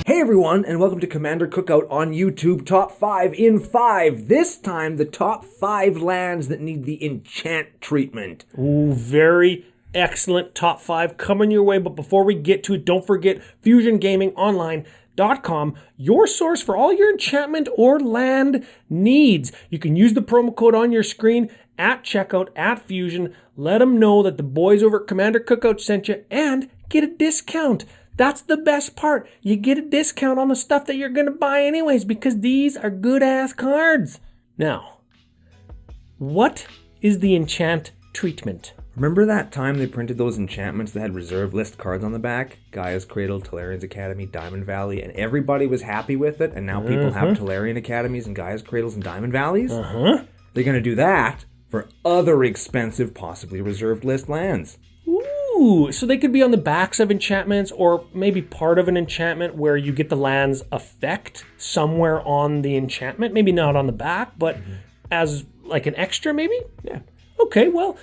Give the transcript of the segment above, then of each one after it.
Hey everyone, and welcome to Commander Cookout on YouTube, Top 5 in 5. This time, the top 5 lands that need the enchant treatment. Ooh, very excellent top 5 coming your way. But before we get to it, don't forget FusionGamingOnline.com, your source for all your enchantment or land needs. You can use the promo code on your screen at checkout at Fusion. Let them know that the boys over at Commander Cookout sent you and get a discount. That's the best part. You get a discount on the stuff that you're going to buy anyways because these are good-ass cards. Now, what is the enchant treatment? Remember that time they printed those enchantments that had reserve list cards on the back? Gaia's Cradle, Tolarian's Academy, Diamond Valley, and everybody was happy with it, and now people have Tolarian Academies and Gaia's Cradles and Diamond Valleys? They're going to do that for other expensive, possibly reserved list lands. Ooh, so they could be on the backs of enchantments or maybe part of an enchantment where you get the land's effect somewhere on the enchantment. Maybe not on the back, but as like an extra maybe? Yeah. Okay, well,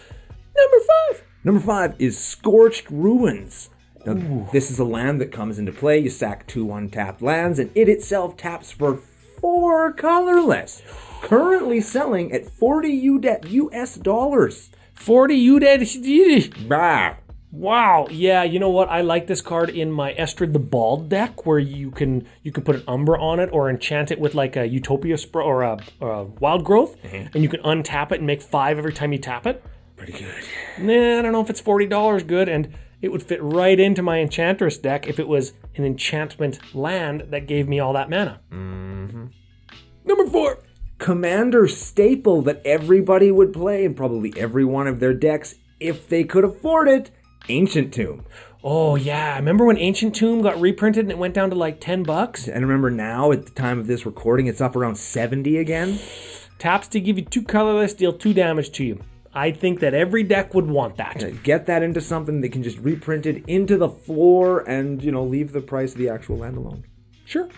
number 5. Number 5 is Scorched Ruins. Now, this is a land that comes into play. You sack 2 untapped lands, and it itself taps for 4 colorless. Currently selling at $40 US dollars. 40 UDED. Bah. Wow, yeah, you know what? I like this card in my Estrid the Bald deck where you can put an Umbra on it or enchant it with like a Utopia or a Wild Growth, and you can untap it and make 5 every time you tap it. Pretty good. Nah, I don't know if it's $40 good, and it would fit right into my Enchantress deck if it was an enchantment land that gave me all that mana. Number 4. Commander staple that everybody would play in probably every one of their decks if they could afford it. Ancient Tomb. Oh yeah, I remember when Ancient Tomb got reprinted and it went down to like $10. And remember now, at the time of this recording, it's up around 70 again. Taps to give you 2 colorless, deal 2 damage to you. I think that every deck would want that. Get that into something that can just reprint it into the floor and, leave the price of the actual land alone. Sure.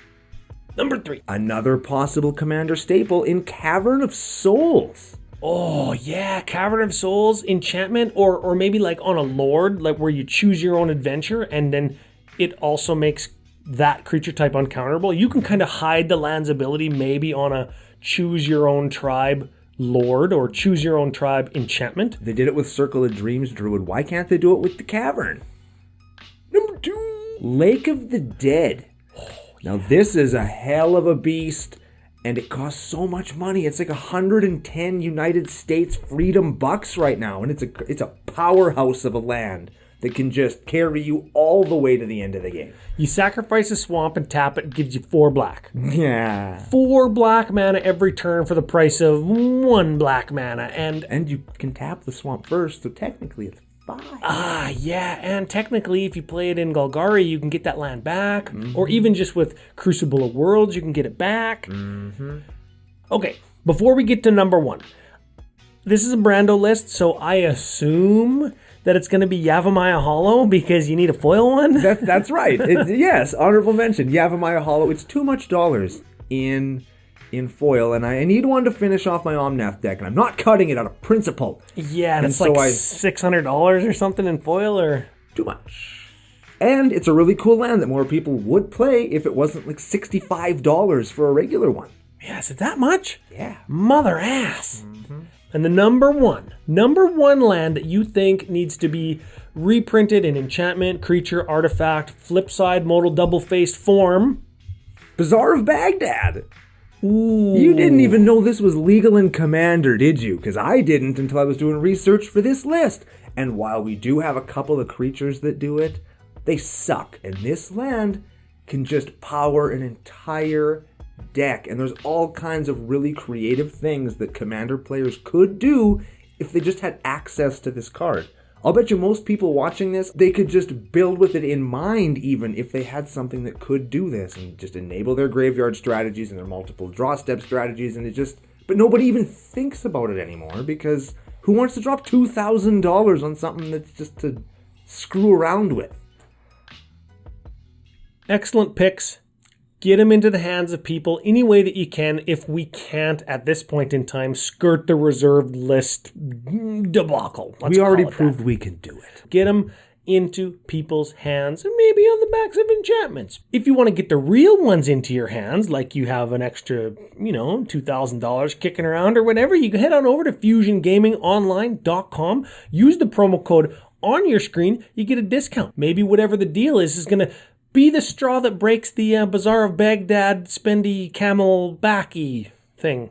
Number 3. Another possible Commander staple in Cavern of Souls. Oh, yeah, Cavern of Souls, enchantment, or maybe like on a Lord, like where you choose your own adventure, and then it also makes that creature type uncounterable. You can kind of hide the land's ability maybe on a choose your own tribe Lord or choose your own tribe enchantment. They did it with Circle of Dreams Druid. Why can't they do it with the Cavern? Number 2. Lake of the Dead. Now this is a hell of a beast. And it costs so much money. It's like 110 United States freedom bucks right now. And it's a powerhouse of a land that can just carry you all the way to the end of the game. You sacrifice a swamp and tap it, it gives you 4 black. Yeah. 4 black mana every turn for the price of 1 black mana. And you can tap the swamp first, so technically it's 5. Ah, yeah, and technically if you play it in Golgari, you can get that land back. Or even just with Crucible of Worlds, you can get it back. Okay, before we get to number 1, this is a Brando list, so I assume that it's going to be Yavimaya Hollow because you need a foil one? That's right. Yes, honorable mention. Yavimaya Hollow. It's too much dollars in foil, and I need one to finish off my Omnath deck, and I'm not cutting it out of principle. Yeah, and it's so like $600 or something in foil, or? Too much. And it's a really cool land that more people would play if it wasn't like $65 for a regular one. Yeah, is it that much? Yeah. Mother ass. And the number one land that you think needs to be reprinted in enchantment, creature, artifact, flip side, modal, double-faced form. Bazaar of Baghdad. Ooh. You didn't even know this was legal in Commander, did you? Because I didn't until I was doing research for this list. And while we do have a couple of creatures that do it, they suck. And this land can just power an entire deck. And there's all kinds of really creative things that Commander players could do if they just had access to this card. I'll bet you most people watching this, they could just build with it in mind even if they had something that could do this and just enable their graveyard strategies and their multiple draw step strategies, and but nobody even thinks about it anymore because who wants to drop $2,000 on something that's just to screw around with? Excellent picks. Get them into the hands of people any way that you can if we can't, at this point in time, skirt the reserved list debacle. We already proved we can do it. Get them into people's hands and maybe on the backs of enchantments. If you want to get the real ones into your hands, like you have an extra, $2,000 kicking around or whatever, you can head on over to fusiongamingonline.com, use the promo code on your screen, you get a discount. Maybe whatever the deal is going to be the straw that breaks the Bazaar of Baghdad spendy camel backy thing.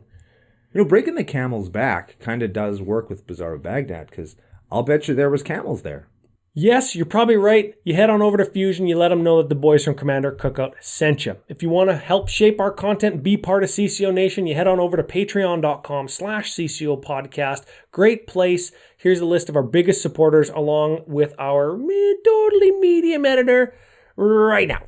Breaking the camel's back kind of does work with Bazaar of Baghdad, because I'll bet you there was camels there. Yes, you're probably right. You head on over to Fusion, you let them know that the boys from Commander Cookout sent you. If you want to help shape our content and be part of CCO Nation, you head on over to patreon.com/CCO Podcast. Great place. Here's a list of our biggest supporters along with our totally medium editor right now.